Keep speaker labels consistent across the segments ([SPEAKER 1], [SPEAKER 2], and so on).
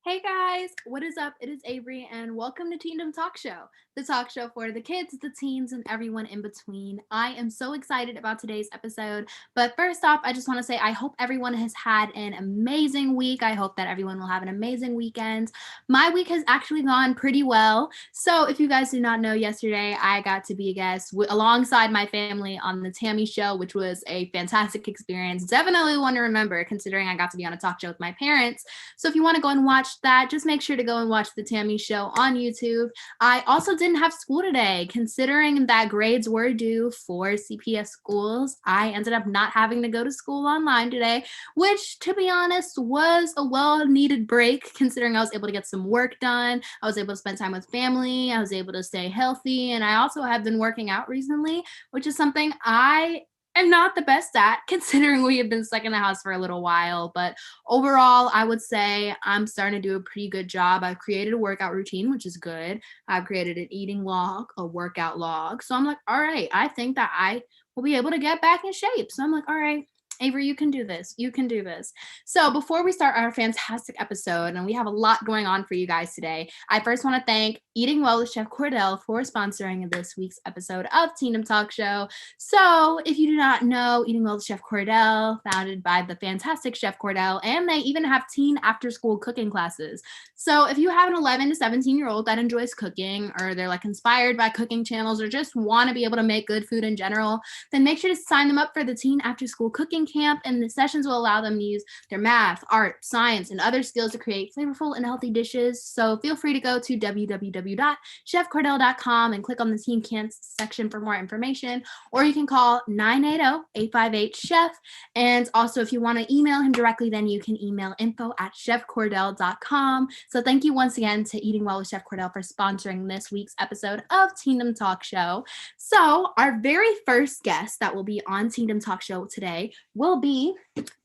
[SPEAKER 1] Hey guys, what is up? It is Avery, and welcome to Teendom Talk Show, the talk show for the kids, the teens, and everyone in between. I am so excited about today's episode. But first off, I just want to say I hope everyone has had an amazing week. I hope that everyone will have an amazing weekend. My week has actually gone pretty well. So, if you guys did not know, yesterday I got to be a guest alongside my family on the Tammy Show, which was a fantastic experience. Definitely one to remember, considering I got to be on a talk show with my parents. So if you want to go and watch that, just make sure to go and watch the Tammy Show on YouTube. I also didn't have school today, considering that grades were due for CPS schools. I ended up not having to go to school online today, which, to be honest, was a well-needed break, considering I was able to get some work done. I was able to spend time with family. I was able to stay healthy. And I also have been working out recently, which is something I am not the best at, considering we have been stuck in the house for a little while. But overall, I would say I'm starting to do a pretty good job. I've created a workout routine, which is good. I've created an eating log, a workout log. So I'm like, all right, I think that I will be able to get back in shape. So I'm like, all right, Avery, you can do this. You can do this. So before we start our fantastic episode, and we have a lot going on for you guys today, I first want to thank Eating Well with Chef Cordell for sponsoring this week's episode of Teendom Talk Show. So if you do not know, Eating Well with Chef Cordell, founded by the fantastic Chef Cordell, and they even have teen after-school cooking classes. So if you have an 11 to 17-year-old that enjoys cooking, or they're like inspired by cooking channels, or just want to be able to make good food in general, then make sure to sign them up for the teen after-school cooking camp, and the sessions will allow them to use their math, art, science, and other skills to create flavorful and healthy dishes. So feel free to go to www.chefcordell.com and click on the teen camp section for more information, or you can call 980-858-CHEF. And also, if you want to email him directly, then you can email info@chefcordell.com. So thank you once again to Eating Well with Chef Cordell for sponsoring this week's episode of Teendom Talk Show. So our very first guest that will be on Teendom Talk Show today will be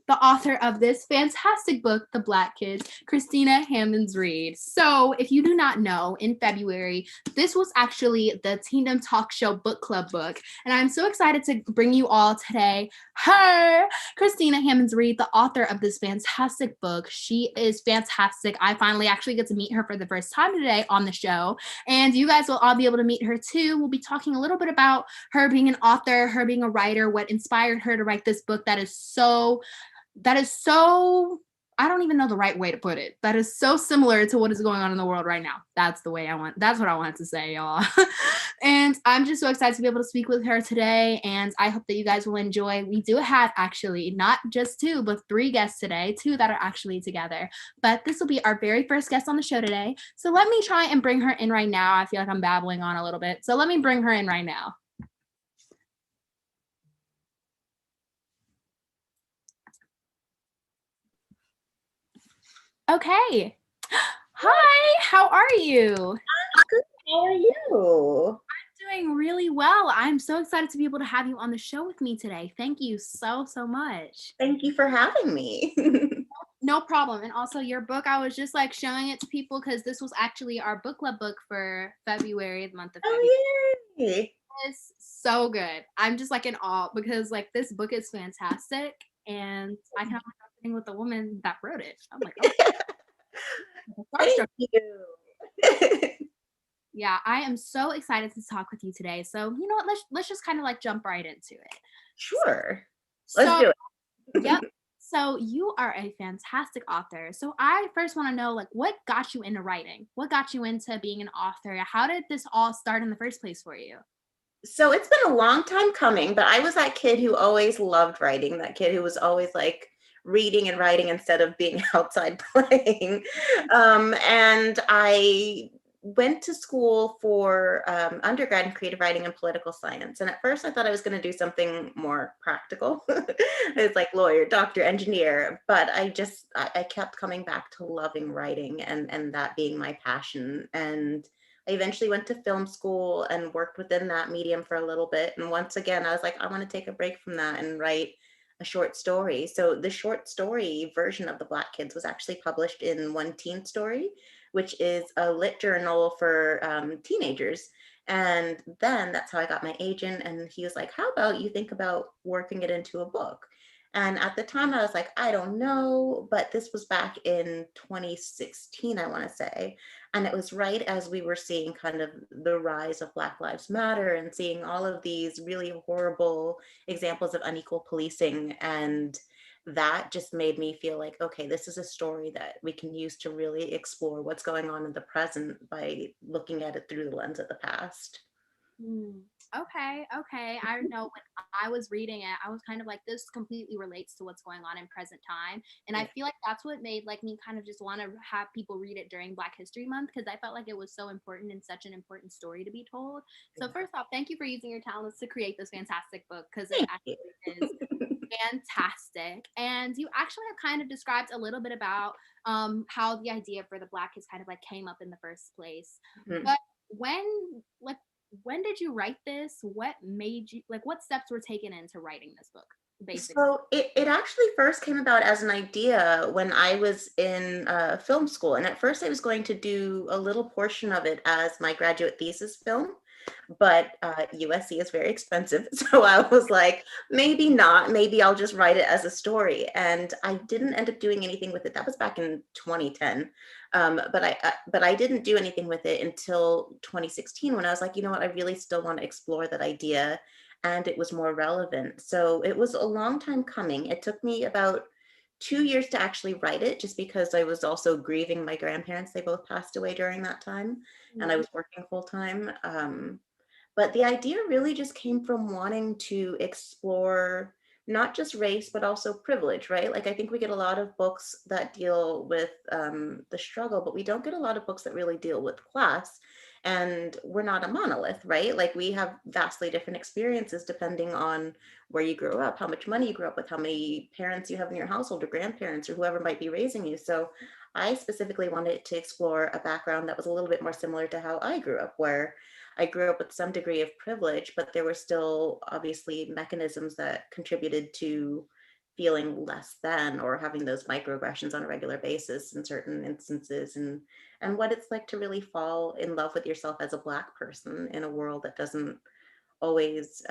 [SPEAKER 1] the author of this fantastic book, The Black Kids, Christina Hammonds Reed. So if you do not know, in February, this was actually the Teendom Talk Show book club book. And I'm so excited to bring you all today Christina Hammonds Reed, the author of this fantastic book. She is fantastic. I finally actually get to meet her for the first time today on the show. And you guys will all be able to meet her too. We'll be talking a little bit about her being an author, her being a writer, what inspired her to write this book that is so, I don't even know the right way to put it. That is so similar to what is going on in the world right now. That's what I wanted to say, y'all. And I'm just so excited to be able to speak with her today. And I hope that you guys will enjoy. We do have actually not just two, but three guests today, two that are actually together. But this will be our very first guest on the show today. So let me try and bring her in right now. I feel like I'm babbling on a little bit. So let me bring her in right now. Okay. Hi, how are you?
[SPEAKER 2] Good. How are you?
[SPEAKER 1] Doing really well. I'm so excited to be able to have you on the show with me today. Thank you so much.
[SPEAKER 2] Thank you for having me.
[SPEAKER 1] No problem. And also your book, I was just like showing it to people because this was actually our book club book for February, the month of February.
[SPEAKER 2] Oh, yay.
[SPEAKER 1] It's so good. I'm just like in awe because like this book is fantastic, and I can only sitting with the woman that wrote it. I'm like, oh,
[SPEAKER 2] Thank you.
[SPEAKER 1] yeah, I am so excited to talk with you today. So, you know what, let's just kind of like jump right into it.
[SPEAKER 2] Sure. Let's
[SPEAKER 1] So,
[SPEAKER 2] do it.
[SPEAKER 1] yep. So you are a fantastic author. So I first want to know, like, what got you into writing? What got you into being an author? How did this all start in the first place for you?
[SPEAKER 2] So it's been a long time coming, but I was that kid who always loved writing, that kid who was always like reading and writing instead of being outside playing. And I went to school for undergrad in creative writing and political science. And at first I thought I was going to do something more practical. It's like lawyer, doctor, engineer. But I kept coming back to loving writing and that being my passion. And I eventually went to film school and worked within that medium for a little bit. And once again, I was like, I want to take a break from that and write a short story. So the short story version of The Black Kids was actually published in One Teen Story, which is a lit journal for teenagers. And then that's how I got my agent. And he was like, how about you think about working it into a book? And at the time, I was like, I don't know, but this was back in 2016, I want to say. And it was right as we were seeing kind of the rise of Black Lives Matter and seeing all of these really horrible examples of unequal policing. And that just made me feel like, okay, this is a story that we can use to really explore what's going on in the present by looking at it through the lens of the past.
[SPEAKER 1] Mm. Okay, okay. I know when I was reading it, I was kind of like, this completely relates to what's going on in present time. And I
[SPEAKER 2] Yeah.
[SPEAKER 1] feel like that's what made like me kind of just want to have people read it during Black History Month because I felt like it was so important and such an important story to be told. So
[SPEAKER 2] Yeah.
[SPEAKER 1] first off, thank you for using your talents to create this fantastic book because it
[SPEAKER 2] Thank you.
[SPEAKER 1] actually is fantastic. And you actually have kind of described a little bit about how the idea for the Black Kids kind of like came up in the first place.
[SPEAKER 2] Mhm.
[SPEAKER 1] But when like when did you write this? What made you like what steps were taken into writing this book? Basically.
[SPEAKER 2] So it actually first came about as an idea when I was in film school. And at first I was going to do a little portion of it as my graduate thesis film, but USC is very expensive. So I was like, maybe not, maybe I'll just write it as a story. And I didn't end up doing anything with it. That was back in 2010. But I didn't do anything with it until 2016 when I was like, you know what, I really still want to explore that idea and it was more relevant. So it was a long time coming. It took me about 2 years to actually write it, just because I was also grieving my grandparents. They both passed away during that time, and I
[SPEAKER 1] Mhm.
[SPEAKER 2] was working full time. But the idea really just came from wanting to explore not just race, but also privilege, right? Like, I think we get a lot of books that deal with the struggle, but we don't get a lot of books that really deal with class. And we're not a monolith, right? Like, we have vastly different experiences depending on where you grew up, how much money you grew up with, how many parents you have in your household, or grandparents, or whoever might be raising you. So I specifically wanted to explore a background that was a little bit more similar to how I grew up, where I grew up with some degree of privilege, but there were still obviously mechanisms that contributed to feeling less than or having those microaggressions on a regular basis in certain instances, and what it's like to really fall in love with yourself as a Black person in a world that doesn't always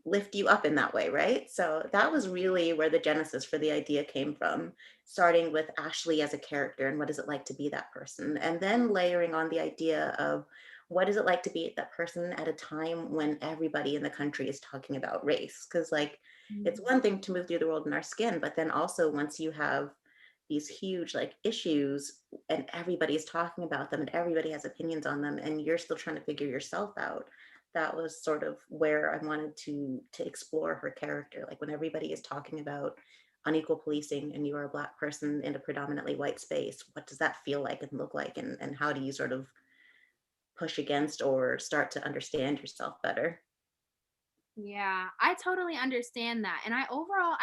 [SPEAKER 2] lift you up in that way, right? So that was really where the genesis for the idea came from, starting with Ashley as a character and what is it like to be that person, and then layering on the idea of what is it like to be that person at a time when everybody in the country is talking about race. Because, like, it's
[SPEAKER 1] Mhm.
[SPEAKER 2] one thing to move through the world in our skin, but then also once you have these huge like issues and everybody's talking about them and everybody has opinions on them and you're still trying to figure yourself out, that was sort of where I wanted to explore her character. Like, when everybody is talking about unequal policing and you are a Black person in a predominantly white space, what does that feel like and look like, and how do you sort of push against or start to understand yourself better?
[SPEAKER 1] Yeah, I totally understand that. And I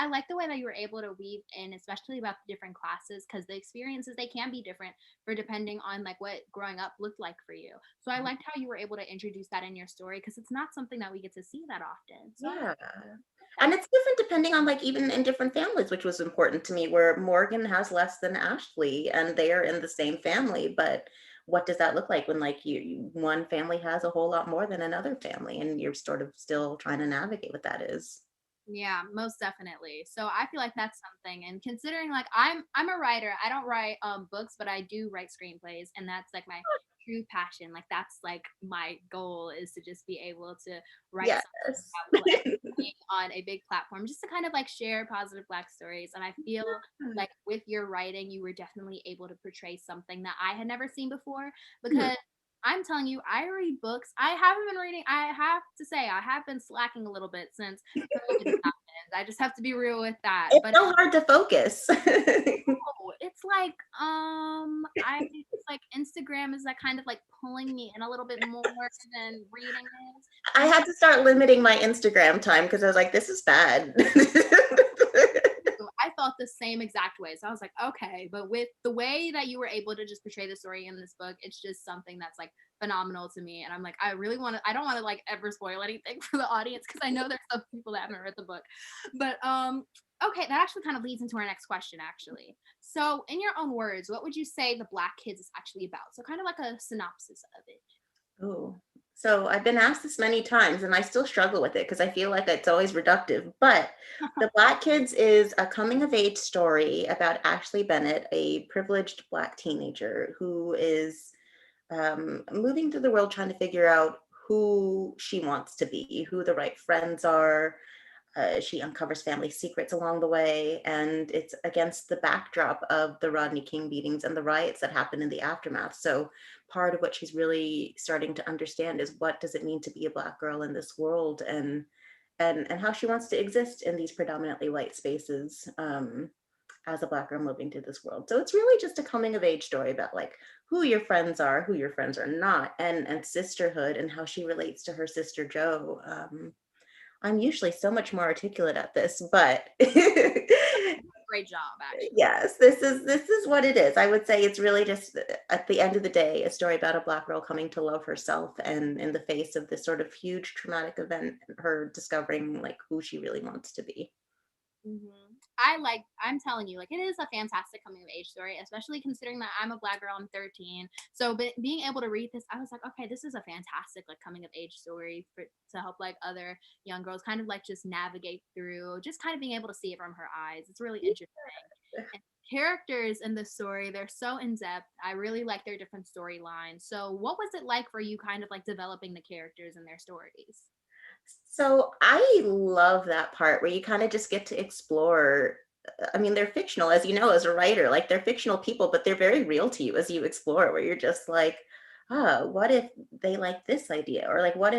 [SPEAKER 1] like the way that you were able to weave in, especially about the different classes, because the experiences they can be different for depending on like what growing up looked like for you. So I liked how you were able to introduce that in your story because it's not something that we get to see that often. So I
[SPEAKER 2] Yeah. And
[SPEAKER 1] okay.
[SPEAKER 2] it's different depending on, like, even in different families, which was important to me, where Morgan has less than Ashley and they are in the same family. But what does that look like when, like, one family has a whole lot more than another family and you're sort of still trying to navigate what that is?
[SPEAKER 1] Yeah, most definitely. So I feel like that's something. And considering like I'm a writer. I don't write books, but I do write screenplays and that's like my true passion. Like that's like my goal is to just be able to write
[SPEAKER 2] Yes.
[SPEAKER 1] something that will end up being on a big platform just to kind of like share positive Black stories. And I feel like with your writing, you were definitely able to portray something that I had never seen before
[SPEAKER 2] Hmm.
[SPEAKER 1] because I'm telling you, I read books. I haven't been reading. I have to say, I have been slacking a little bit since COVID has happened. I just have to be real with that.
[SPEAKER 2] It's
[SPEAKER 1] But
[SPEAKER 2] so hard to focus.
[SPEAKER 1] no, it's like I it's like Instagram is like kind of like pulling me in a little bit more than reading is.
[SPEAKER 2] I
[SPEAKER 1] And
[SPEAKER 2] had to start limiting my Instagram time because I was like, this is bad.
[SPEAKER 1] I felt the same exact way. So I was like, okay, but with the way that you were able to just portray the story in this book, it's just something that's like phenomenal to me. And I'm like, I don't want to like ever spoil anything for the audience because I know there's some people that haven't read the book. But okay, that actually kind of leads into our next question actually. So in your own words, what would you say the Black Kids is actually about? So kind of like a synopsis of it.
[SPEAKER 2] Oh. So I've been asked this many times and I still struggle with it because I feel like it's always reductive. But The Black Kids is a coming of age story about Ashley Bennett, a privileged Black teenager who is moving through the world trying to figure out who she wants to be, who the right friends are. She uncovers family secrets along the way, and it's against the backdrop of the Rodney King beatings and the riots that happened in the aftermath. So part of what she's really starting to understand is what does it mean to be a Black girl in this world, and how she wants to exist in these predominantly white spaces, as a Black girl moving through this world. So it's really just a coming of age story about like who your friends are, who your friends are not, and sisterhood and how she relates to her sister Jo. I'm usually so much more articulate at this, but
[SPEAKER 1] Great job, actually.
[SPEAKER 2] yes, this is what it is. I would say it's really just at the end of the day, a story about a Black girl coming to love herself, and in the face of this sort of huge traumatic event, her discovering like who she really wants to be.
[SPEAKER 1] I'm telling you, like, it is a fantastic coming of age story, especially considering that I'm a Black girl, I'm 13. So being able to read this, I was like, okay, this is a fantastic like coming of age story to help like other young girls kind of like just navigate through, just kind of being able to see it from her eyes. It's really interesting. And characters in the story, they're so in depth. I really like their different storylines. So what was it like for you kind of like developing the characters and their stories?
[SPEAKER 2] So I love that part where you kind of just get to explore. I mean, they're fictional, as you know, as a writer, like they're fictional people, but they're very real to you as you explore, where you're just like, what if they like this idea? Or like, what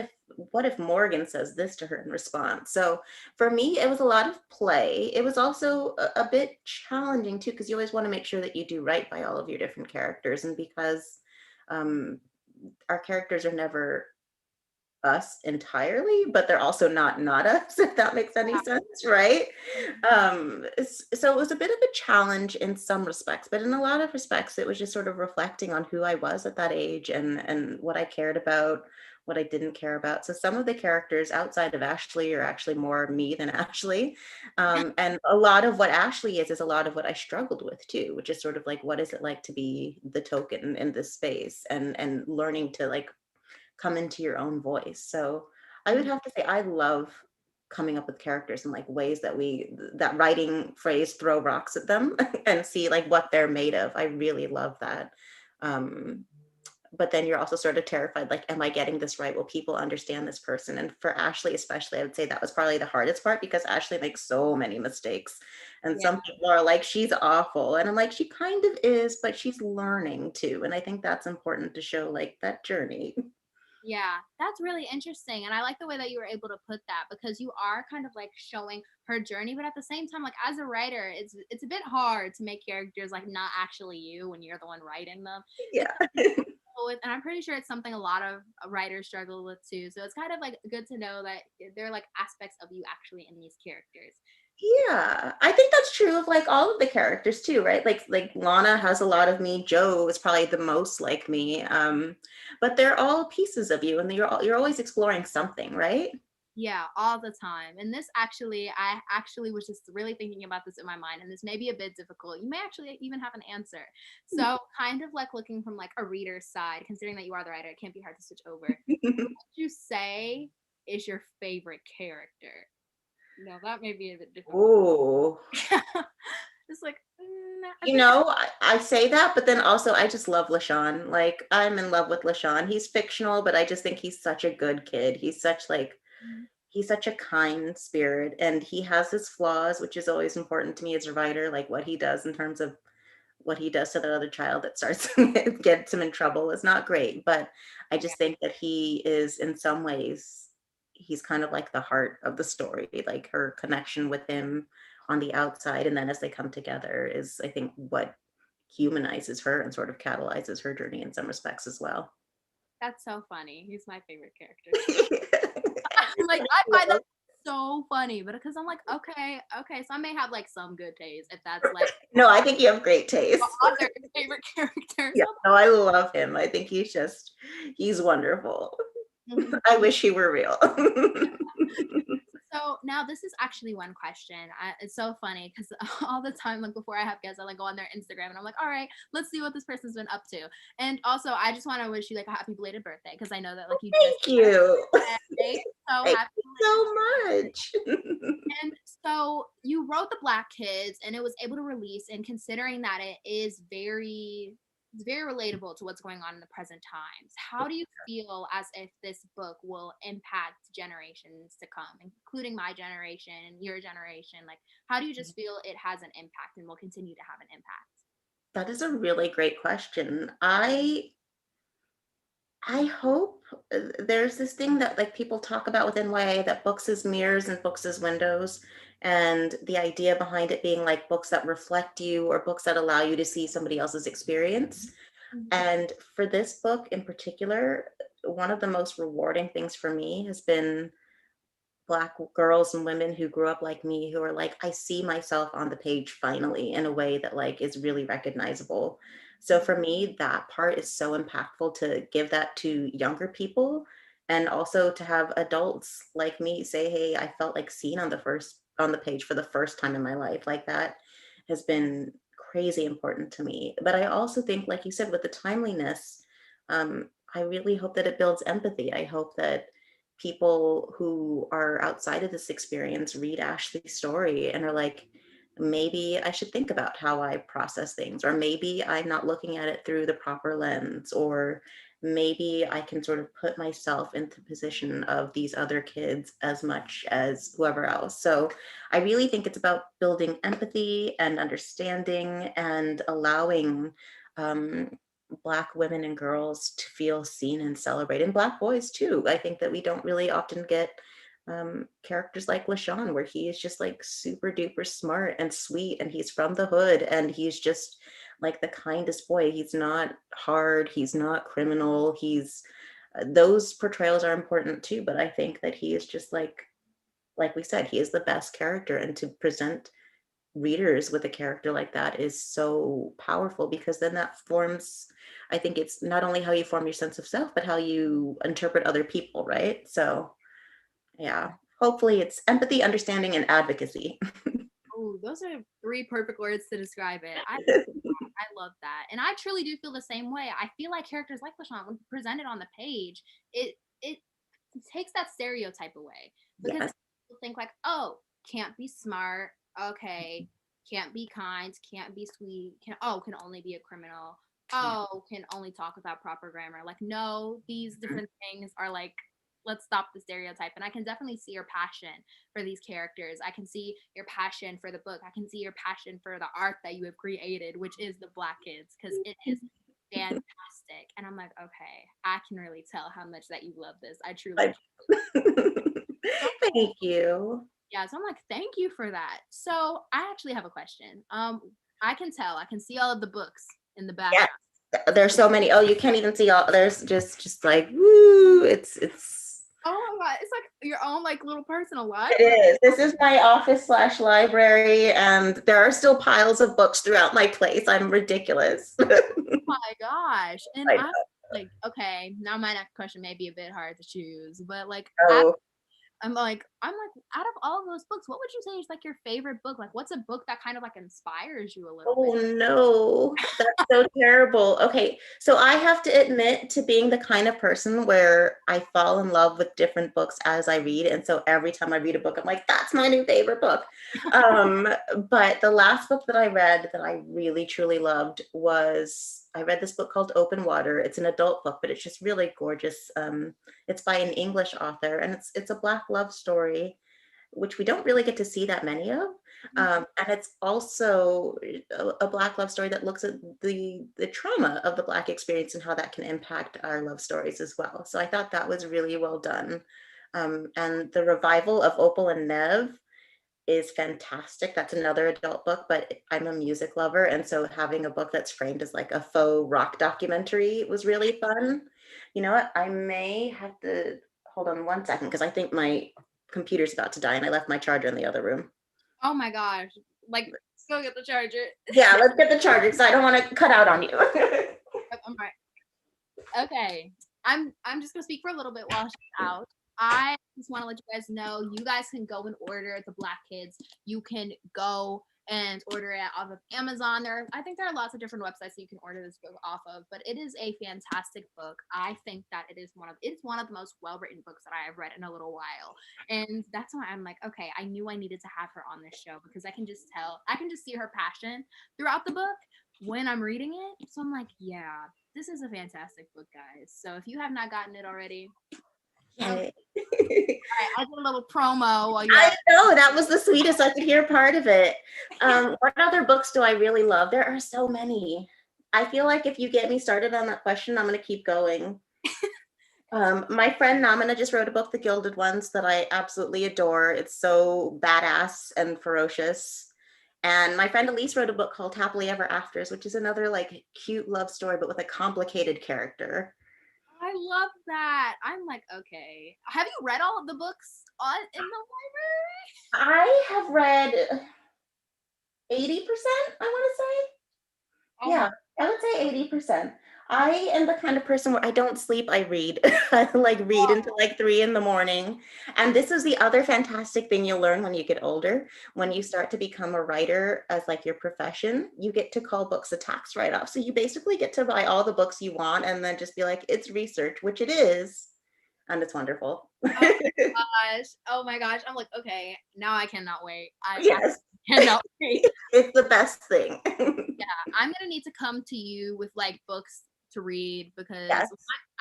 [SPEAKER 2] if Morgan says this to her in response? So for me, it was a lot of play. It was also a bit challenging too, because you always want to make sure that you do right by all of your different characters. And because um, our characters are never us entirely, but they're also not us, if that makes any sense, right? So it was a bit of a challenge in some respects, but in a lot of respects, it was just sort of reflecting on who I was at that age, and what I cared about, what I didn't care about. So some of the characters outside of Ashley are actually more me than Ashley. And a lot of what Ashley is a lot of what I struggled with too, which is sort of like, what is it like to be the token in this space, and learning to like come into your own voice. So I would have to say I love coming up with characters and like ways that writing phrase throw rocks at them and see like what they're made of. I really love that. Um, but then you're also sort of terrified, like, am I getting this right? Will people understand this person? And for Ashley especially, I would say that was probably the hardest part, because Ashley makes so many mistakes, and
[SPEAKER 1] Yeah.
[SPEAKER 2] some people are like, she's awful, and I'm like, she kind of is, but she's learning too, and I think that's important to show like that journey.
[SPEAKER 1] Yeah, that's really interesting. And I like the way that you were able to put that, because you are kind of like showing her journey, but at the same time, like as a writer, it's a bit hard to make characters like not actually you when you're the one writing them. It's
[SPEAKER 2] Yeah.
[SPEAKER 1] something to struggle with, and I'm pretty sure it's something a lot of writers struggle with too. So it's kind of like good to know that there are like aspects of you actually in these characters.
[SPEAKER 2] Yeah, I think that's true of like all of the characters too, right? Like Lana has a lot of me. Joe is probably the most like me. But they're all pieces of you, and you're always exploring something, right?
[SPEAKER 1] Yeah, all the time. And this actually, I actually was just really thinking about this in my mind, and this may be a bit difficult. You may actually even have an answer. So, kind of like looking from like a reader's side, considering that you are the writer, it can't be hard to switch over. Who would you say is your favorite character? No, that may be a bit difficult.
[SPEAKER 2] Oh,
[SPEAKER 1] It's like, I
[SPEAKER 2] you
[SPEAKER 1] think
[SPEAKER 2] know, I say that, but then also I just love LaShawn. Like I'm in love with LaShawn. He's fictional, but I just think he's such a good kid. He's such a kind spirit, and he has his flaws, which is always important to me as a writer, like what he does in terms of what he does to the other child that starts gets him in trouble is not great. But I
[SPEAKER 1] yeah,
[SPEAKER 2] just think that he is in some ways, he's kind of like the heart of the story, like her connection with him on the outside, and then as they come together is, I think, what humanizes her and sort of catalyzes her journey in some respects as well.
[SPEAKER 1] that's so funny. He's my favorite character. Like I find that so funny, but because I'm like, okay, okay, so I may have like some good days if that's like
[SPEAKER 2] No, I think you have great taste.
[SPEAKER 1] other favorite characters.
[SPEAKER 2] Yeah, no, I love him. I think he's wonderful.
[SPEAKER 1] Mhm.
[SPEAKER 2] I wish he were real.
[SPEAKER 1] So now this is actually one question. It's so funny because all the time, like before I have guests, I like go on their Instagram and I'm like, all right, let's see what this person's been up to. And also, I just want to wish you like a happy belated birthday because I know that like you just
[SPEAKER 2] Thank you.
[SPEAKER 1] birthday. So
[SPEAKER 2] Thank
[SPEAKER 1] happy
[SPEAKER 2] you
[SPEAKER 1] belated.
[SPEAKER 2] so much.
[SPEAKER 1] And so you wrote The Black Kids and it was able to release, and considering that it's very relatable to what's going on in the present times. How do you feel as if this book will impact generations to come, including my generation and your generation? Like, how do you just feel it has an impact and will continue to have an impact?
[SPEAKER 2] That is a really great question. I hope there's this thing that like people talk about within YA, that books as mirrors and books as windows, and the idea behind it being like books that reflect you or books that allow you to see somebody else's experience.
[SPEAKER 1] Mhm.
[SPEAKER 2] And for this book in particular, one of the most rewarding things for me has been Black girls and women who grew up like me, who are like, I see myself on the page finally in a way that like is really recognizable. So for me, that part is so impactful, to give that to younger people, and also to have adults like me say, hey, I felt like seen on the page for the first time in my life. Like that has been crazy important to me. But I also think, like you said, with the timeliness, I really hope that it builds empathy. I hope that people who are outside of this experience read Ashley's story and are like, maybe I should think about how I process things, or maybe I'm not looking at it through the proper lens, or maybe I can sort of put myself into the position of these other kids as much as whoever else. So I really think it's about building empathy and understanding and allowing um, Black women and girls to feel seen and celebrated, and Black boys too. I think that we don't really often get characters like LaShawn, where he is just like super duper smart and sweet, and he's from the hood, and he's just like the kindest boy. He's not hard, he's not criminal. He's those portrayals are important too, but I think that he is just like we said, he is the best character, and to present readers with a character like that is so powerful, because then that forms, I think it's not only how you form your sense of self, but how you interpret other people, right? So yeah, hopefully it's empathy, understanding, and advocacy.
[SPEAKER 1] Oh, those are three perfect words to describe it. I love that. And I truly do feel the same way. I feel like characters like LaShawn, when presented on the page, it takes that stereotype away. Because
[SPEAKER 2] Yes.
[SPEAKER 1] people think like, oh, can't be smart, okay, can't be kind, can't be sweet, can only be a criminal, oh, can only talk without proper grammar. Like, no, these different things are like, let's stop the stereotype. And I can definitely see your passion for these characters. I can see your passion for the book. I can see your passion for the art that you have created, which is The Black Kids, because it is fantastic. And I'm like, okay, I can really tell how much that you love this. I truly
[SPEAKER 2] Like,
[SPEAKER 1] can. So,
[SPEAKER 2] thank you.
[SPEAKER 1] yeah, so I'm like, thank you for that. So I actually have a question. I can tell, I can see all of the books in the
[SPEAKER 2] Yes,
[SPEAKER 1] background.
[SPEAKER 2] there's so many. Oh, you can't even see all. There's just like woo. It's
[SPEAKER 1] Oh my god, it's like your own like little personal
[SPEAKER 2] it
[SPEAKER 1] library.
[SPEAKER 2] is. This is my office slash library, and there are still piles of books throughout my place. I'm ridiculous.
[SPEAKER 1] Oh my gosh. And
[SPEAKER 2] I
[SPEAKER 1] I'm like, okay, now my next question may be a bit hard to choose, but like
[SPEAKER 2] know.
[SPEAKER 1] I'm like, out of all of those books, what would you say is like your favorite book? Like, what's a book that kind of like inspires you a little bit?
[SPEAKER 2] Oh no, that's so terrible. Okay, so I have to admit to being the kind of person where I fall in love with different books as I read. And so every time I read a book, I'm like, that's my new favorite book. Um, but the last book that I read that I really truly loved was, I read this book called Open Water. It's an adult book, but it's just really gorgeous. It's by an English author, and it's a Black love story, which we don't really get to see that many of. And it's also a Black love story that looks at the trauma of the Black experience and how that can impact our love stories as well. So I thought that was really well done. And the revival of Opal and Nev is fantastic. That's another adult book, but I'm a music lover. And so having a book that's framed as like a faux rock documentary was really fun. You know what? I may have to hold on one second, because I think my computer's about to die and I left my charger in the other room.
[SPEAKER 1] Oh my gosh. Like, go get the charger.
[SPEAKER 2] Yeah, let's get the charger because I don't want to cut out on you.
[SPEAKER 1] I'm right. Okay. I'm just gonna speak for a little bit while she's out. I just want to let you guys know, you guys can go and order The Black Kids. You can go and order it off of Amazon. I think there are lots of different websites that you can order this book off of, but it is a fantastic book. I think that it's one of the most well-written books that I have read in a little while. And that's why I'm like, okay, I knew I needed to have her on this show because I can just see her passion throughout the book when I'm reading it. So I'm like, yeah, this is a fantastic book, guys. So if you have not gotten it already,
[SPEAKER 2] Yay.
[SPEAKER 1] I did a little promo while you
[SPEAKER 2] I
[SPEAKER 1] are.
[SPEAKER 2] know, that was the sweetest. I could hear part of it. What other books do I really love? There are so many. I feel like if you get me started on that question, I'm going to keep going. My friend Namina just wrote a book, The Gilded Ones, that I absolutely adore. It's so badass and ferocious. And my friend Elise wrote a book called Happily Ever Afters, which is another like cute love story, but with a complicated character.
[SPEAKER 1] I love that. I'm like, okay. Have you read all of the books in the library?
[SPEAKER 2] I have read 80%, I want to say.
[SPEAKER 1] Oh my
[SPEAKER 2] Yeah, I would say 80%. I am the kind of person where I don't sleep, I read. I like read
[SPEAKER 1] God.
[SPEAKER 2] until like 3 in the morning. And this is the other fantastic thing you'll learn when you get older. When you start to become a writer as like your profession, you get to call books a tax write-off. So you basically get to buy all the books you want and then just be like, it's research, which it is. And it's wonderful.
[SPEAKER 1] Oh gosh. Oh my gosh. I'm like, okay, now I cannot wait. I
[SPEAKER 2] Yes,
[SPEAKER 1] cannot wait.
[SPEAKER 2] it's the best thing.
[SPEAKER 1] Yeah, I'm gonna need to come to you with like books to read because
[SPEAKER 2] Yes.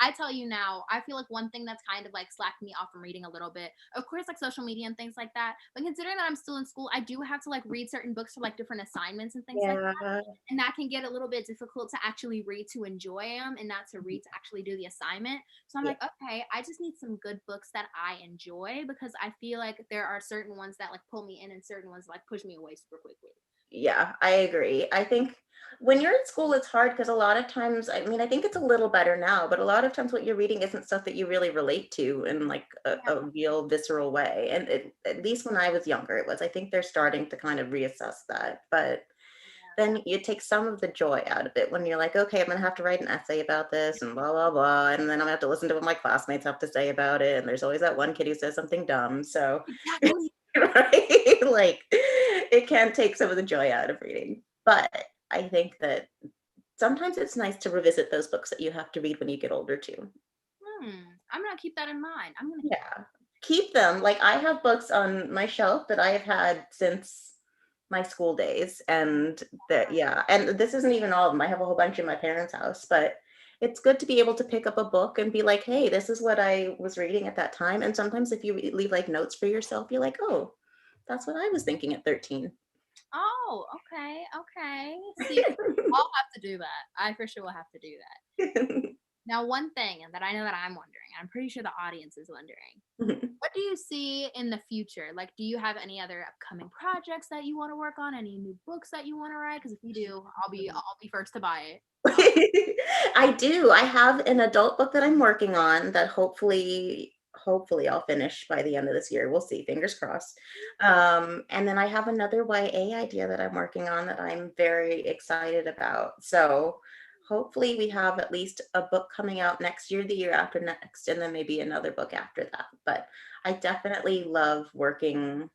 [SPEAKER 1] I tell you now, I feel like one thing that's kind of like slacking me off from reading a little bit, of course, like social media and things like that. But considering that I'm still in school, I do have to like read certain books for like different assignments and things like
[SPEAKER 2] Yeah.
[SPEAKER 1] that. And that can get a little bit difficult to actually read to enjoy them and not to read to actually do the assignment. So I'm
[SPEAKER 2] Yeah.
[SPEAKER 1] like, okay, I just need some good books that I enjoy because I feel like there are certain ones that like pull me in and certain ones like push me away super quickly.
[SPEAKER 2] Yeah, I agree. I think when you're in school, it's hard because a lot of times, I mean, I think it's a little better now, but a lot of times what you're reading isn't stuff that you really relate to in like a real visceral way. And at least when I was younger, it was. I think they're starting to kind of reassess that. But then you take some of the joy out of it when you're like, okay, I'm going to have to write an essay about this and blah, blah, blah. And then I'm going to have to listen to what my classmates have to say about it. And there's always that one kid who says something dumb. So
[SPEAKER 1] Exactly.
[SPEAKER 2] right? Like it can take some of the joy out of reading. But I think that sometimes it's nice to revisit those books that you have to read when you get older too.
[SPEAKER 1] I'm gonna keep that in mind. I'm gonna keep.
[SPEAKER 2] Yeah. Keep them. Like I have books on my shelf that I have had since my school days. And that, yeah. And this isn't even all of them. I have a whole bunch in my parents' house, but it's good to be able to pick up a book and be like, hey, this is what I was reading at that time. And sometimes if you leave like notes for yourself, you're like, oh, that's what I was thinking at 13.
[SPEAKER 1] Oh, okay, okay. See, I'll have to do that. I for sure will have to do that. Now, one thing that I know that I'm wondering, I'm pretty sure the audience is wondering, what do you see in the future? Like, do you have any other upcoming projects that you want to work on? Any new books that you want to write? Because if you do, I'll be first to buy it.
[SPEAKER 2] I do. I have an adult book that I'm working on that hopefully I'll finish by the end of this year. We'll see, fingers crossed. And then I have another YA idea that I'm working on that I'm very excited about. So hopefully we have at least a book coming out next year, the year after next, and then maybe another book after that. But I definitely love working.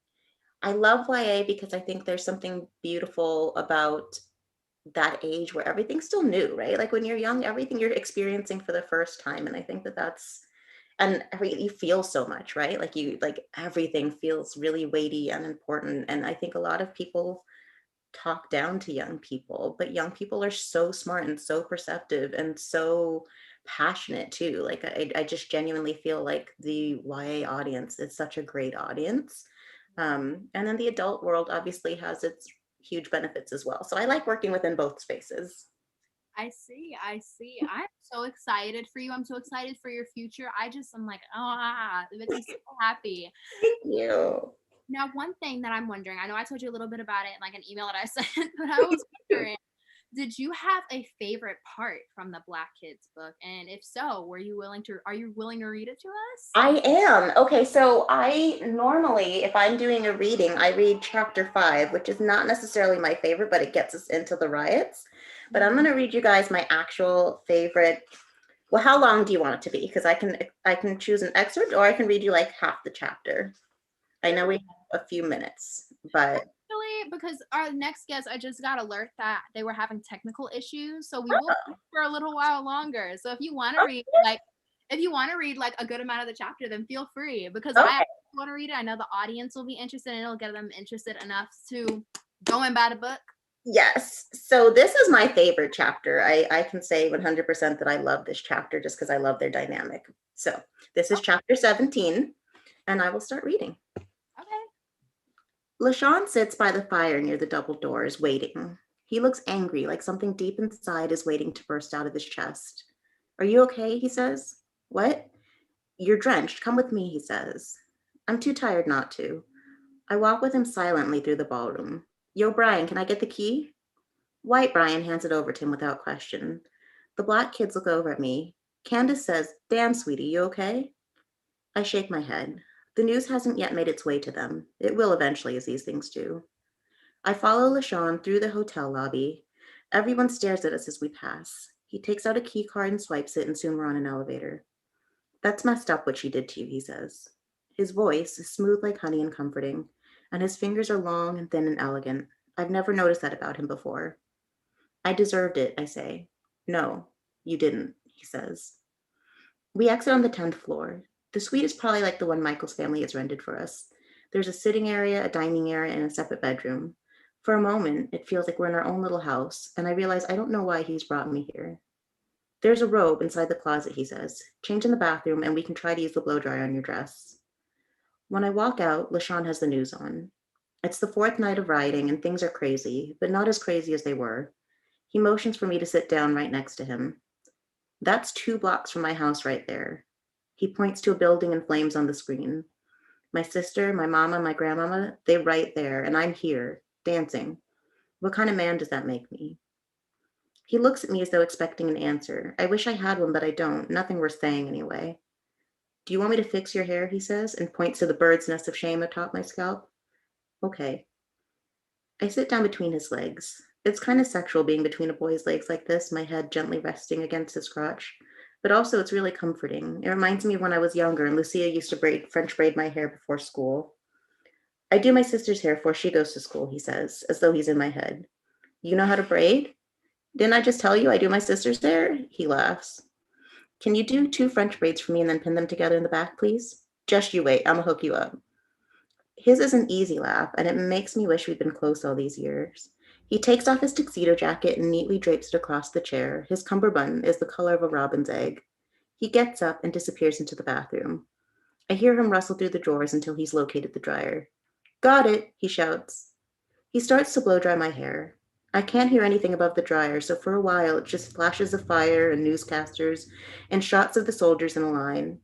[SPEAKER 2] I love YA because I think there's something beautiful about that age where everything's still new, right? Like when you're young, everything you're experiencing for the first time. And I think that that's, and you feel so much, right? Like like everything feels really weighty and important. And I think a lot of people talk down to young people, but young people are so smart and so perceptive and so passionate too. Like I just genuinely feel like the YA audience is such a great audience. And then the adult world obviously has its huge benefits as well. So I like working within both spaces.
[SPEAKER 1] I see. I see. I'm so excited for you. I'm so excited for your future. I'm like, it makes me so happy.
[SPEAKER 2] Thank you.
[SPEAKER 1] Now, one thing that I'm wondering, I know I told you a little bit about it in like an email that I sent, but I was wondering, did you have a favorite part from the Black Kids book? And if so, are you willing to read it to us?
[SPEAKER 2] I am. Okay, so I normally, if I'm doing a reading, I read chapter 5, which is not necessarily my favorite, but it gets us into the riots. But I'm going to read you guys my actual favorite Well, how long do you want it to be? Because I can choose an excerpt, or I can read you like half the chapter. I know we have a few minutes, but
[SPEAKER 1] Actually, because our next guest, I just got alert that they were having technical issues, so we will be for a little while longer. So if you want to read like a good amount of the chapter, then feel free because I
[SPEAKER 2] okay.
[SPEAKER 1] want to read it. I know the audience will be interested, and it'll get them interested enough to go and buy the book.
[SPEAKER 2] Yes. So this is my favorite chapter. I can say 100% that I love this chapter just because I love their dynamic. So this is chapter 17, and I will start reading.
[SPEAKER 1] Okay.
[SPEAKER 2] LaShawn sits by the fire near the double doors, waiting. He looks angry, like something deep inside is waiting to burst out of his chest. Are you okay? He says. What? You're drenched. Come with me, he says. I'm too tired not to. I walk with him silently through the ballroom. Yo, Brian, can I get the key? White Brian hands it over to him without question. The black kids look over at me. Candace says, Damn, sweetie, you okay? I shake my head. The news hasn't yet made its way to them. It will eventually, as these things do. I follow LaShawn through the hotel lobby. Everyone stares at us as we pass. He takes out a key card and swipes it, and soon we're on an elevator. That's messed up what she did to you, he says. His voice is smooth like honey and comforting, and his fingers are long and thin and elegant. I've never noticed that about him before. I deserved it, I say. No, you didn't, he says. We exit on the 10th floor. The suite is probably like the one Michael's family has rented for us. There's a sitting area, a dining area, and a separate bedroom. For a moment, it feels like we're in our own little house, and I realize I don't know why he's brought me here. There's a robe inside the closet, he says. Change in the bathroom, and we can try to use the blow dryer on your dress. When I walk out, LaShawn has the news on. It's the fourth night of riding, and things are crazy, but not as crazy as they were. He motions for me to sit down right next to him. That's 2 blocks from my house right there. He points to a building in flames on the screen. My sister, my mama, my grandmama, they're right there, and I'm here, dancing. What kind of man does that make me? He looks at me as though expecting an answer. I wish I had one, but I don't. Nothing worth saying anyway. Do you want me to fix your hair? He says, and points to the bird's nest of shame atop my scalp. Okay. I sit down between his legs. It's kind of sexual being between a boy's legs like this, my head gently resting against his crotch. But also, it's really comforting. It reminds me of when I was younger and Lucia used to French braid my hair before school. I do my sister's hair before she goes to school, he says, as though he's in my head. You know how to braid? Didn't I just tell you I do my sister's hair? He laughs. Can you do 2 French braids for me and then pin them together in the back, please? Just you wait, I'm gonna hook you up. His is an easy laugh, and it makes me wish we'd been close all these years. He takes off his tuxedo jacket and neatly drapes it across the chair. His cummerbund is the color of a robin's egg. He gets up and disappears into the bathroom. I hear him rustle through the drawers until he's located the dryer. Got it, he shouts. He starts to blow dry my hair. I can't hear anything above the dryer, so for a while it's just flashes of fire and newscasters and shots of the soldiers in a line.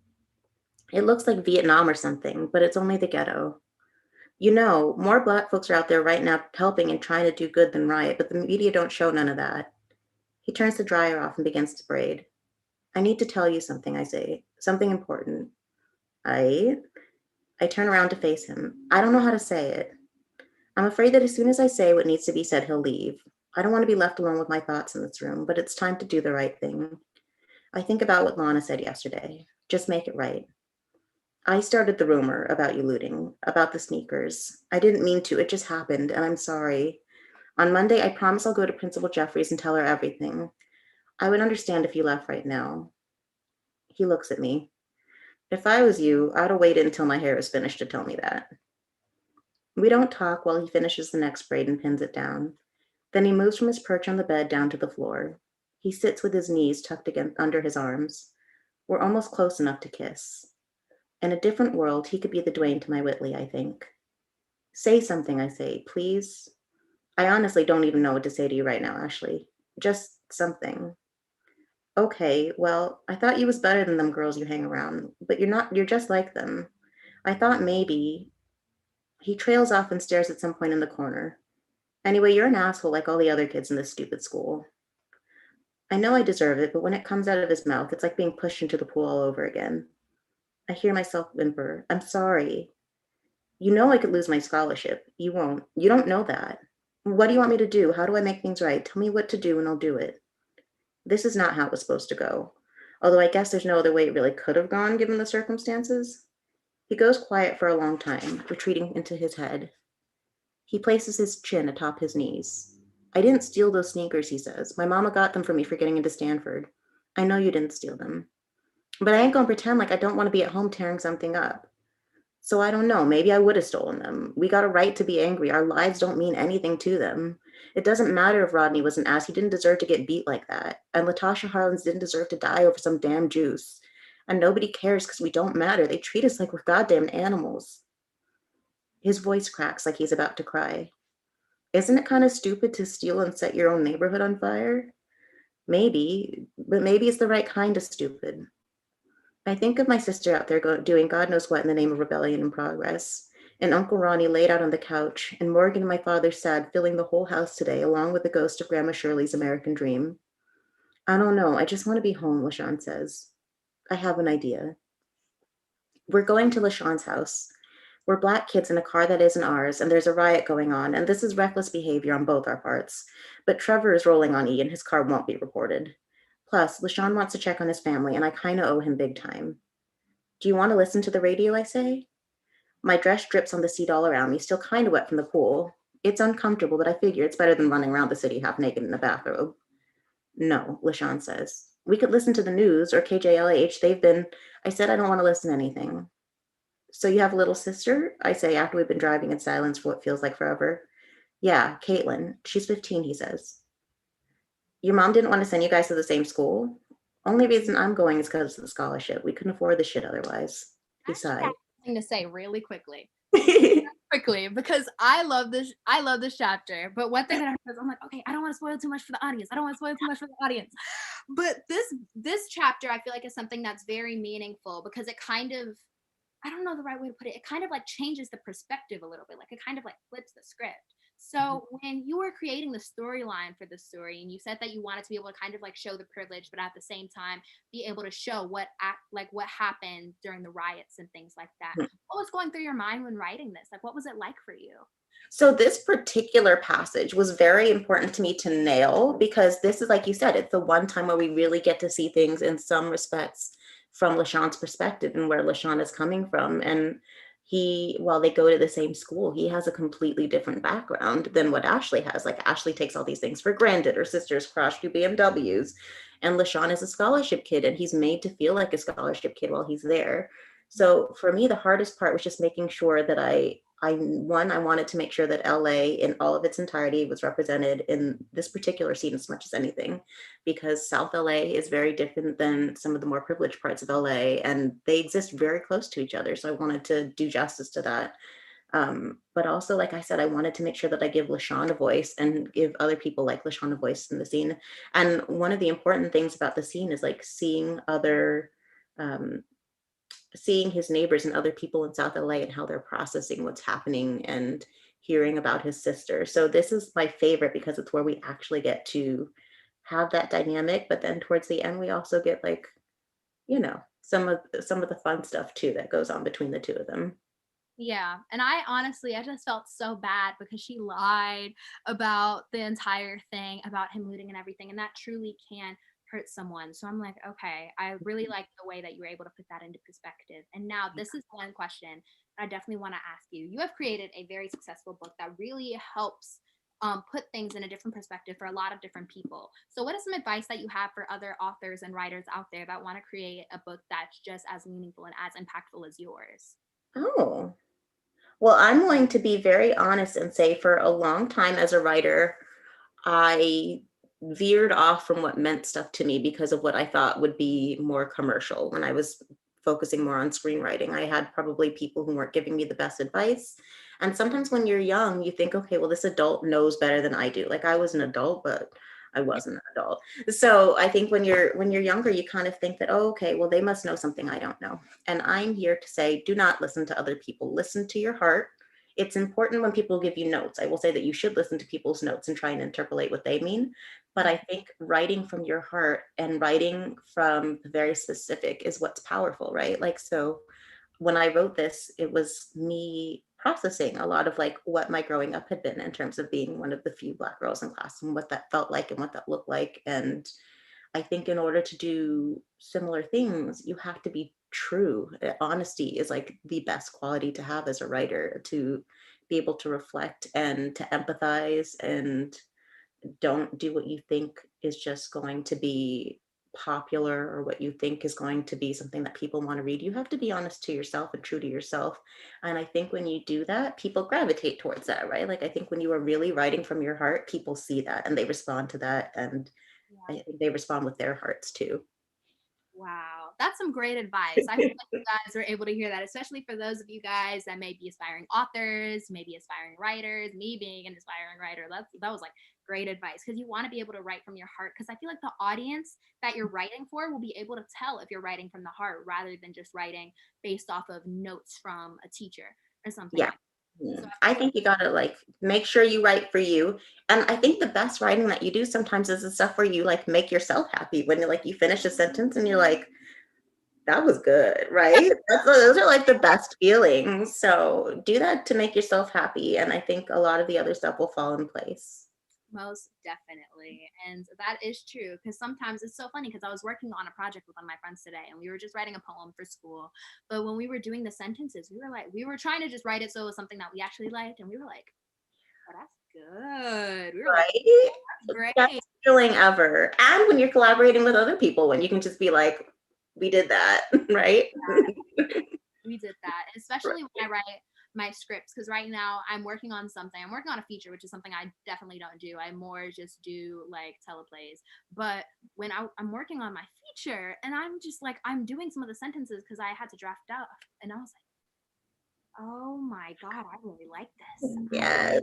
[SPEAKER 2] It looks like Vietnam or something, but it's only the ghetto. You know, more Black folks are out there right now helping and trying to do good than riot, but the media don't show none of that. He turns the dryer off and begins to braid. I need to tell you something, I say. Something important. I I turn around to face him. I don't know how to say it. I'm afraid that as soon as I say what needs to be said, he'll leave. I don't want to be left alone with my thoughts in this room, but it's time to do the right thing. I think about what Lana said yesterday. Just make it right. I started the rumor about you looting, about the sneakers. I didn't mean to, it just happened, and I'm sorry. On Monday, I promise I'll go to Principal Jeffries and tell her everything. I would understand if you left right now. He looks at me. If I was you, I'd have waited until my hair was finished to tell me that. We don't talk while he finishes the next braid and pins it down. Then he moves from his perch on the bed down to the floor. He sits with his knees tucked under his arms. We're almost close enough to kiss. In a different world, he could be the Dwayne to my Whitley, I think. Say something, I say, please. I honestly don't even know what to say to you right now, Ashley. Just something. Okay, well, I thought you was better than them girls you hang around, but you're not, you're just like them. I thought maybe. He trails off and stares at some point in the corner. Anyway, you're an asshole like all the other kids in this stupid school. I know I deserve it, but when it comes out of his mouth, it's like being pushed into the pool all over again. I hear myself whimper, I'm sorry. You know I could lose my scholarship. You won't. You don't know that. What do you want me to do? How do I make things right? Tell me what to do and I'll do it. This is not how it was supposed to go. Although I guess there's no other way it really could have gone given the circumstances. He goes quiet for a long time, retreating into his head. He places his chin atop his knees. I didn't steal those sneakers, he says. My mama got them for me for getting into Stanford. I know you didn't steal them. But I ain't gonna pretend like I don't want to be at home tearing something up. So I don't know, maybe I would have stolen them. We got a right to be angry. Our lives don't mean anything to them. It doesn't matter if Rodney was an ass. He didn't deserve to get beat like that. And Latasha Harlins didn't deserve to die over some damn juice. And nobody cares because we don't matter. They treat us like we're goddamn animals. His voice cracks like he's about to cry. Isn't it kind of stupid to steal and set your own neighborhood on fire? Maybe, but maybe it's the right kind of stupid. I think of my sister out there doing God knows what in the name of rebellion and progress, and Uncle Ronnie laid out on the couch, and Morgan and my father sad, filling the whole house today, along with the ghost of Grandma Shirley's American dream. I don't know, I just want to be home, LaShawn says. I have an idea. We're going to LaShawn's house. We're Black kids in a car that isn't ours, and there's a riot going on, and this is reckless behavior on both our parts. But Trevor is rolling on E, and his car won't be reported. Plus, LaShawn wants to check on his family, and I kind of owe him big time. Do you want to listen to the radio, I say? My dress drips on the seat all around me, still kind of wet from the pool. It's uncomfortable, but I figure it's better than running around the city half naked in a bathrobe. No, LaShawn says. We could listen to the news or KJLH. I said I don't want to listen to anything. So you have a little sister? I say after we've been driving in silence for what feels like forever. Yeah, Caitlin. She's 15, he says. Your mom didn't want to send you guys to the same school? Only reason I'm going is because of the scholarship. We couldn't afford the shit otherwise.
[SPEAKER 1] I
[SPEAKER 2] He
[SPEAKER 1] actually
[SPEAKER 2] sighed.
[SPEAKER 1] have something to say really quickly. Quickly, because I love this chapter. But one thing that I heard is I'm like, okay, I don't want to spoil too much for the audience. I don't want to spoil too much for the audience. But this chapter I feel like is something that's very meaningful because it kind of, I don't know the right way to put it. It kind of like changes the perspective a little bit. Like it kind of like flips the script. So when you were creating the storyline for the story and you said that you wanted to be able to kind of like show the privilege, but at the same time be able to show what happened during the riots and things like that. What was going through your mind when writing this? Like what was it like for you?
[SPEAKER 2] So this particular passage was very important to me to nail because this is, like you said, it's the one time where we really get to see things in some respects from LaShawn's perspective and where LaShawn is coming from. And while they go to the same school, he has a completely different background than what Ashley has. Like Ashley takes all these things for granted. Her sisters crash through BMWs. And LaShawn is a scholarship kid and he's made to feel like a scholarship kid while he's there. So for me, the hardest part was just making sure that I wanted to make sure that LA in all of its entirety was represented in this particular scene as much as anything, because South LA is very different than some of the more privileged parts of LA, and they exist very close to each other. So I wanted to do justice to that. But also, like I said, I wanted to make sure that I give LaShawn a voice and give other people like LaShawn a voice in the scene. And one of the important things about the scene is like um, seeing his neighbors and other people in South LA and how they're processing what's happening and hearing about his sister. So this is my favorite because it's where we actually get to have that dynamic. But then towards the end, we also get like, some of the fun stuff too that goes on between the two of them.
[SPEAKER 1] Yeah, and I honestly, I just felt so bad because she lied about the entire thing about him looting and everything, and that truly can hurt someone. So I'm like, okay, I really like the way that you were able to put that into perspective. And now this is one question I definitely want to ask you. You have created a very successful book that really helps put things in a different perspective for a lot of different people. So what is some advice that you have for other authors and writers out there that want to create a book that's just as meaningful and as impactful as yours?
[SPEAKER 2] Oh, well, I'm going to be very honest and say for a long time as a writer, I veered off from what meant stuff to me because of what I thought would be more commercial when I was focusing more on screenwriting. I had probably people who weren't giving me the best advice. And sometimes when you're young, you think, okay, well, this adult knows better than I do. Like I was an adult, but I wasn't an adult. So I think when you're younger, you kind of think that, oh, okay, well, they must know something I don't know. And I'm here to say, do not listen to other people. Listen to your heart. It's important when people give you notes. I will say that you should listen to people's notes and try and interpolate what they mean. But I think writing from your heart and writing from the very specific is what's powerful, right? Like, so when I wrote this, it was me processing a lot of like what my growing up had been in terms of being one of the few Black girls in class and what that felt like and what that looked like. And I think in order to do similar things, you have to be true. Honesty is like the best quality to have as a writer, to be able to reflect and to empathize, and don't do what you think is just going to be popular or what you think is going to be something that people want to read. You have to be honest to yourself and true to yourself. And I think when you do that, people gravitate towards that, right? Like I think when you are really writing from your heart, people see that and they respond to that. And I
[SPEAKER 1] Yeah.
[SPEAKER 2] think they respond with their hearts too.
[SPEAKER 1] Wow, that's some great advice. I hope that you guys were able to hear that, especially for those of you guys that may be aspiring authors, maybe aspiring writers, me being an aspiring writer. That was like great advice, because you want to be able to write from your heart, because I feel like the audience that you're writing for will be able to tell if you're writing from the heart rather than just writing based off of notes from a teacher or something
[SPEAKER 2] Yeah.
[SPEAKER 1] like that. So I
[SPEAKER 2] I
[SPEAKER 1] feel like
[SPEAKER 2] think you gotta like make sure you write for you. And I think the best writing that you do sometimes is the stuff where you like make yourself happy when you like you finish a sentence and you're like, that was good, right? Those are like the best feelings. So do that to make yourself happy. And I think a lot of the other stuff will fall in place.
[SPEAKER 1] most definitely. And that is true, because sometimes it's so funny, because I was working on a project with one of my friends today and we were just writing a poem for school. But when we were doing the sentences, we were trying to just write it so it was something that we actually liked. And we were like, oh, that's good. We were like,
[SPEAKER 2] Right? Best
[SPEAKER 1] great.
[SPEAKER 2] feeling ever. And when you're collaborating with other people, when you can just be like, we did that, right?
[SPEAKER 1] We did that, especially when I write my scripts, because right now I'm working on something. I'm working on a feature, which is something I definitely don't do. I more just do like teleplays. But when I'm working on my feature, and I'm just like, I'm doing some of the sentences because I had to draft out, and I was like, oh my God, I really like this.
[SPEAKER 2] Yes.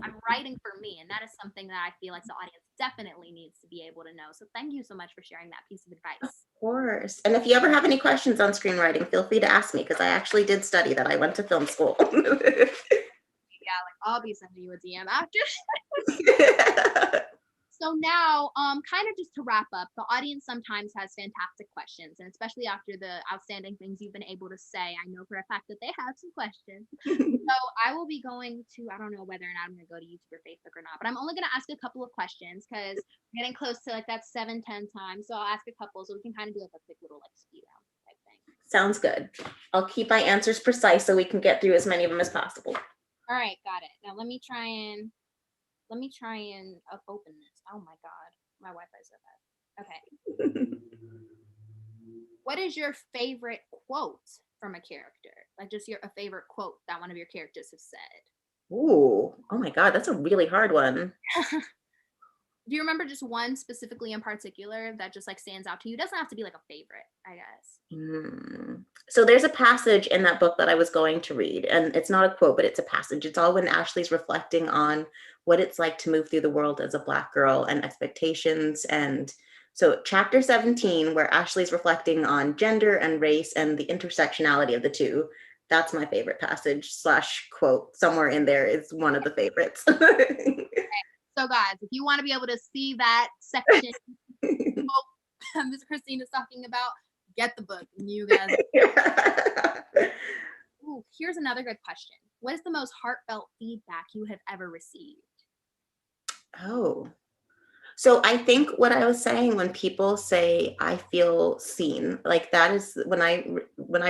[SPEAKER 1] I'm writing for me, and that is something that I feel like the audience definitely needs to be able to know. So thank you so much for sharing that piece of advice.
[SPEAKER 2] Of course. And if you ever have any questions on screenwriting, feel free to ask me because I actually did study that. I went to film school.
[SPEAKER 1] Yeah, like I'll be sending you a DM after. So now, kind of just to wrap up, the audience sometimes has fantastic questions, and especially after the outstanding things you've been able to say, I know for a fact that they have some questions. So I will be going to, I don't know whether or not I'm going to go to YouTube or Facebook or not, but I'm only going to ask a couple of questions because we're getting close to like that 7-10 time. So I'll ask a couple so we can kind of do like a quick little like speed round type thing.
[SPEAKER 2] Sounds good. I'll keep my answers precise so we can get through as many of them as possible.
[SPEAKER 1] All right, got it. Now let me try and open this. Oh my God, my Wi-Fi is so bad. Okay. What is your favorite quote from a character? Like just a favorite quote that one of your characters have said.
[SPEAKER 2] Ooh, oh my God, that's a really hard one.
[SPEAKER 1] Do you remember just one specifically in particular that just like stands out to you? It doesn't have to be like a favorite, I guess.
[SPEAKER 2] So there's a passage in that book that I was going to read, and it's not a quote, but it's a passage. It's all when Ashley's reflecting on what it's like to move through the world as a Black girl and expectations. And so chapter 17, where Ashley's reflecting on gender and race and the intersectionality of the two, that's my favorite passage slash quote. Somewhere in there is one of the favorites.
[SPEAKER 1] So guys, if you want to be able to see that section Miss Christina's talking about, get the book. You guys. Ooh, here's another good question. What is the most heartfelt feedback you have ever received?
[SPEAKER 2] Oh, so I think what I was saying when people say I feel seen, like that is when I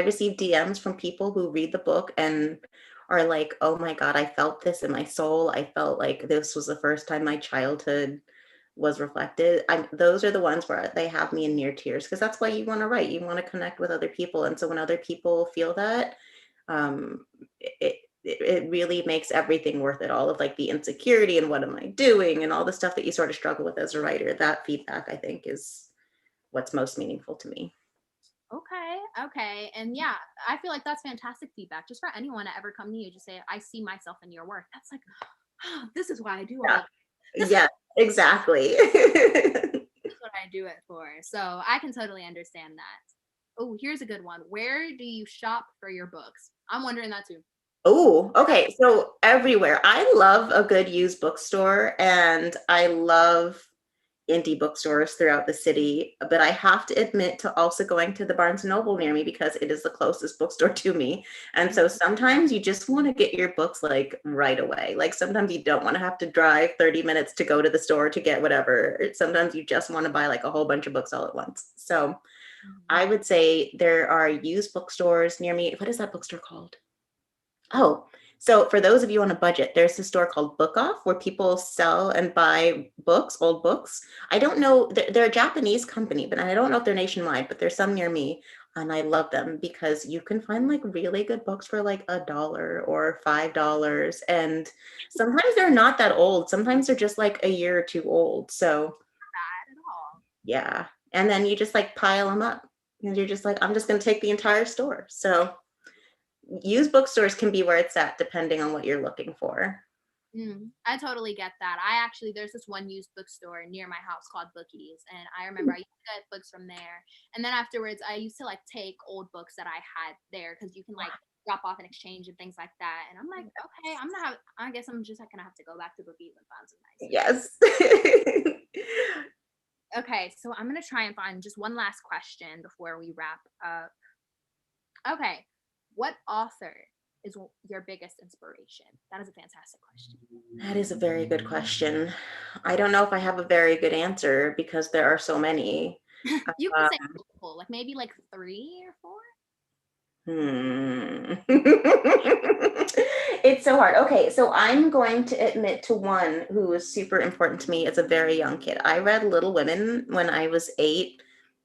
[SPEAKER 2] receive DMs from people who read the book and are like, "Oh my God, I felt this in my soul. I felt like this was the first time my childhood was reflected." Those are the ones where they have me in near tears because that's why you want to write. You want to connect with other people, and so when other people feel that, um, it really makes everything worth it. All of like the insecurity and what am I doing and all the stuff that you sort of struggle with as a writer, that feedback I think is what's most meaningful to me.
[SPEAKER 1] Okay. And yeah, I feel like that's fantastic feedback. Just for anyone to ever come to you, just say, I see myself in your work. That's like, oh, this is why I do all
[SPEAKER 2] Yeah,
[SPEAKER 1] of this.
[SPEAKER 2] yeah, exactly.
[SPEAKER 1] That's what I do it for. So I can totally understand that. Oh, here's a good one. Where do you shop for your books? I'm wondering that too.
[SPEAKER 2] Oh, okay. So everywhere. I love a good used bookstore and I love indie bookstores throughout the city, but I have to admit to also going to the Barnes and Noble near me because it is the closest bookstore to me. And so sometimes you just want to get your books like right away. Like sometimes you don't want to have to drive 30 minutes to go to the store to get whatever. Sometimes you just want to buy like a whole bunch of books all at once. So I would say there are used bookstores near me. What is that bookstore called? Oh, so for those of you on a budget, there's a store called Book Off where people sell and buy books, old books. I don't know, they're a Japanese company, but I don't know if they're nationwide, but there's some near me. And I love them because you can find like really good books for like $1 or $5. And sometimes they're not that old. Sometimes they're just like a year or two old. So
[SPEAKER 1] Bad at all.
[SPEAKER 2] yeah. And then you just like pile them up. And you're just like, I'm just going to take the entire store. So used bookstores can be where it's at depending on what you're looking for.
[SPEAKER 1] I totally get that. There's this one used bookstore near my house called Bookies, and I remember I used to get books from there. And then afterwards, I used to like take old books that I had there because you can like drop off and exchange and things like that. And I'm like, okay, I guess I'm just like gonna have to go back to Bookies and find some nice.
[SPEAKER 2] Yes.
[SPEAKER 1] Okay, so I'm gonna try and find just one last question before we wrap up. Okay, what author is your biggest inspiration? That is a fantastic question.
[SPEAKER 2] That is a very good question. I don't know if I have a very good answer because there are so many.
[SPEAKER 1] You can say multiple, like maybe like 3 or 4.
[SPEAKER 2] It's so hard. Okay, so I'm going to admit to one who was super important to me as a very young kid. I read Little Women when I was 8,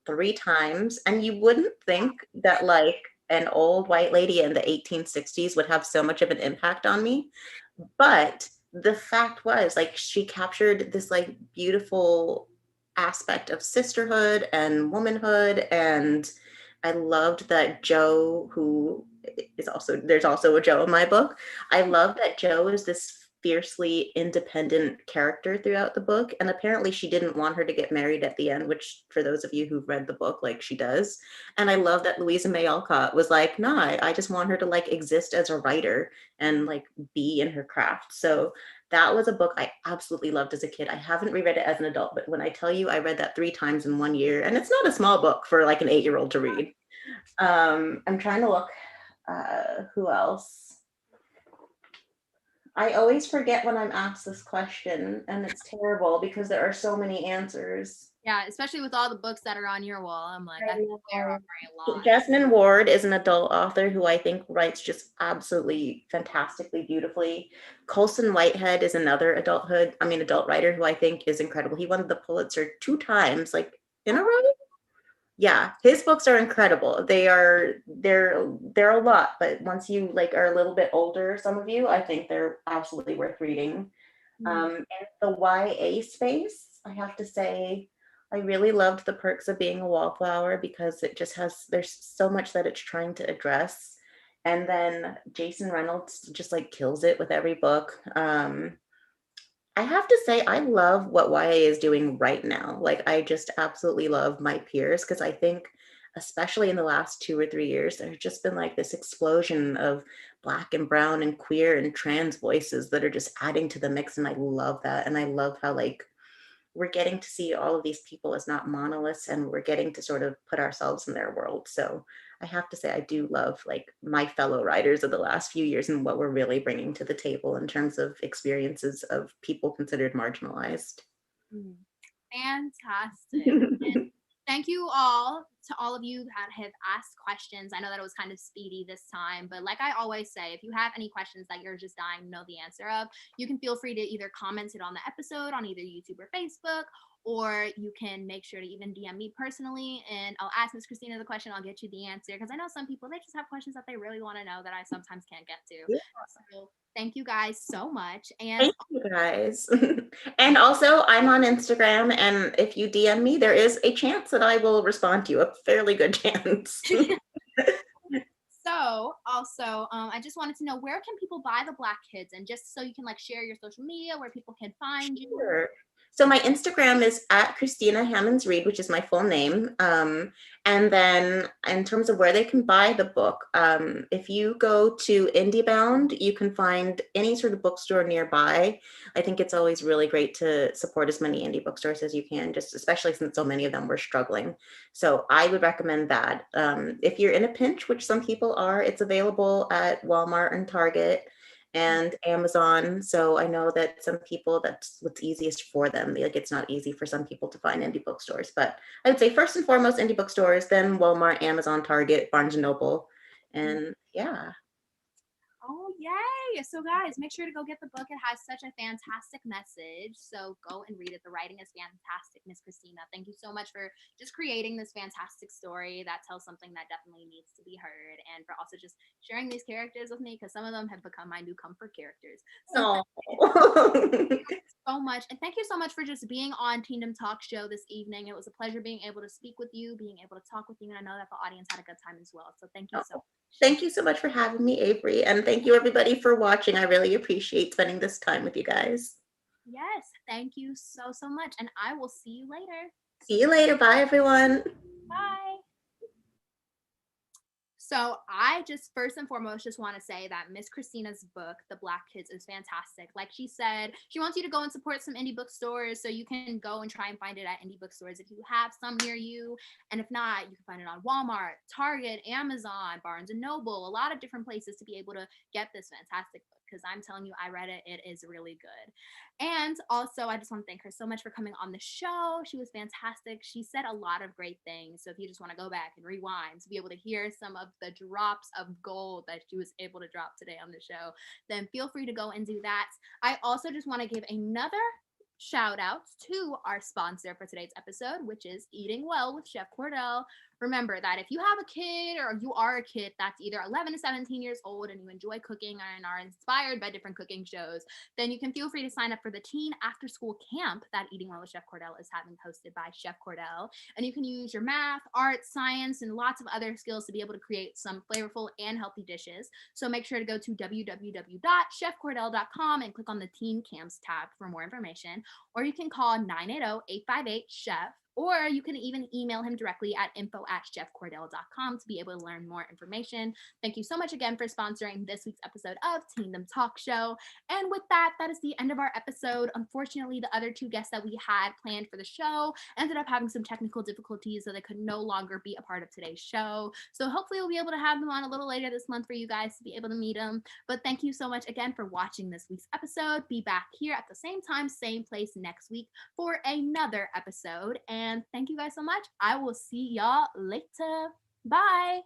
[SPEAKER 2] 3 times, and you wouldn't think that like an old white lady in the 1860s would have so much of an impact on me. But the fact was, like, she captured this like beautiful aspect of sisterhood and womanhood, and I loved that Joe, who is also, there's also a Joe in my book. I love that Joe is this fiercely independent character throughout the book. And apparently she didn't want her to get married at the end, which for those of you who've read the book, like she does. And I love that Louisa May Alcott was like, nah, I just want her to like exist as a writer and like be in her craft. So that was a book I absolutely loved as a kid. I haven't reread it as an adult, but when I tell you I read that 3 times in 1 year, and it's not a small book for like an 8-year-old to read. I'm trying to look, who else? I always forget when I'm asked this question, and it's terrible because there are so many answers.
[SPEAKER 1] Yeah, especially with all the books that are on your wall. I'm like, I think there are a lot.
[SPEAKER 2] Jasmine Ward is an adult author who I think writes just absolutely fantastically beautifully. Colson Whitehead is another adult writer who I think is incredible. He won the Pulitzer 2 times, like in a row. Yeah, his books are incredible. They're a lot, but once you like are a little bit older, some of you, I think they're absolutely worth reading. In the YA space, I have to say, I really loved The Perks of Being a Wallflower because there's so much that it's trying to address. And then Jason Reynolds just like kills it with every book. I have to say, I love what YA is doing right now. Like, I just absolutely love My Peers because I think, especially in the last 2 or 3 years, there's just been like this explosion of Black and brown and queer and trans voices that are just adding to the mix. And I love that. And I love how, like, we're getting to see all of these people as not monoliths and we're getting to sort of put ourselves in their world. So I have to say I do love like my fellow writers of the last few years and what we're really bringing to the table in terms of experiences of people considered marginalized.
[SPEAKER 1] Fantastic. Thank you all to all of you that have asked questions. I know that it was kind of speedy this time, but like I always say, if you have any questions that you're just dying to know the answer of, you can feel free to either comment it on the episode on either YouTube or Facebook, or you can make sure to even DM me personally and I'll ask Miss Christina the question. I'll get you the answer because I know some people, they just have questions that they really want to know that I sometimes can't get to.
[SPEAKER 2] Yeah.
[SPEAKER 1] So thank you guys so much. And
[SPEAKER 2] thank you guys. And also I'm on Instagram, and if you DM me, there is a chance that I will respond to you, a fairly good chance.
[SPEAKER 1] So also, I just wanted to know, where can people buy the Black Kids, and just so you can like share your social media where people can find you.
[SPEAKER 2] Sure. So my Instagram is at Christina Hammonds Read, which is my full name. And then in terms of where they can buy the book, if you go to IndieBound, you can find any sort of bookstore nearby. I think it's always really great to support as many indie bookstores as you can, just especially since so many of them were struggling. So I would recommend that. If you're in a pinch, which some people are, it's available at Walmart and Target and Amazon. So I know that some people, that's what's easiest for them. Like, it's not easy for some people to find indie bookstores, but I would say first and foremost indie bookstores, then Walmart, Amazon, Target, Barnes and Noble. And yeah.
[SPEAKER 1] Oh, yay! So, guys, make sure to go get the book. It has such a fantastic message. So, go and read it. The writing is fantastic, Miss Christina. Thank you so much for just creating this fantastic story that tells something that definitely needs to be heard, and for also just sharing these characters with me, because some of them have become my new comfort characters. So,
[SPEAKER 2] Oh.
[SPEAKER 1] so much. And thank you so much for just being on Teendom Talk Show this evening. It was a pleasure being able to speak with you, being able to talk with you. And I know that the audience had a good time as well. So thank you so much.
[SPEAKER 2] Thank you so much for having me, Avery. And thank you, everybody, for watching. I really appreciate spending this time with you guys.
[SPEAKER 1] Yes, thank you so, so much. And I will see you later.
[SPEAKER 2] See you later. Bye, everyone.
[SPEAKER 1] Bye. So I just first and foremost just want to say that Miss Christina's book, The Black Kids, is fantastic. Like she said, she wants you to go and support some indie bookstores, so you can go and try and find it at indie bookstores if you have some near you. And if not, you can find it on Walmart, Target, Amazon, Barnes and Noble, a lot of different places to be able to get this fantastic book, because I'm telling you, I read it. It is really good. And also, I just want to thank her so much for coming on the show. She was fantastic. She said a lot of great things. So if you just want to go back and rewind to be able to hear some of the drops of gold that she was able to drop today on the show, then feel free to go and do that. I also just want to give another shout out to our sponsor for today's episode, which is Eating Well with Chef Cordell. Remember that if you have a kid or you are a kid that's either 11 to 17 years old and you enjoy cooking and are inspired by different cooking shows, then you can feel free to sign up for the teen after school camp that Eating Well with Chef Cordell is having, hosted by Chef Cordell. And you can use your math, art, science, and lots of other skills to be able to create some flavorful and healthy dishes. So make sure to go to www.chefcordell.com and click on the Teen Camps tab for more information. Or you can call 980-858-CHEF, or you can even email him directly at info@chefcordell.com to be able to learn more information. Thank you so much again for sponsoring this week's episode of Teendom Talk Show. And with that, that is the end of our episode. Unfortunately, the other two guests that we had planned for the show ended up having some technical difficulties, so they could no longer be a part of today's show. So hopefully we'll be able to have them on a little later this month for you guys to be able to meet them. But thank you so much again for watching this week's episode. Be back here at the same time, same place next week for another episode. And thank you guys so much. I will see y'all later. Bye.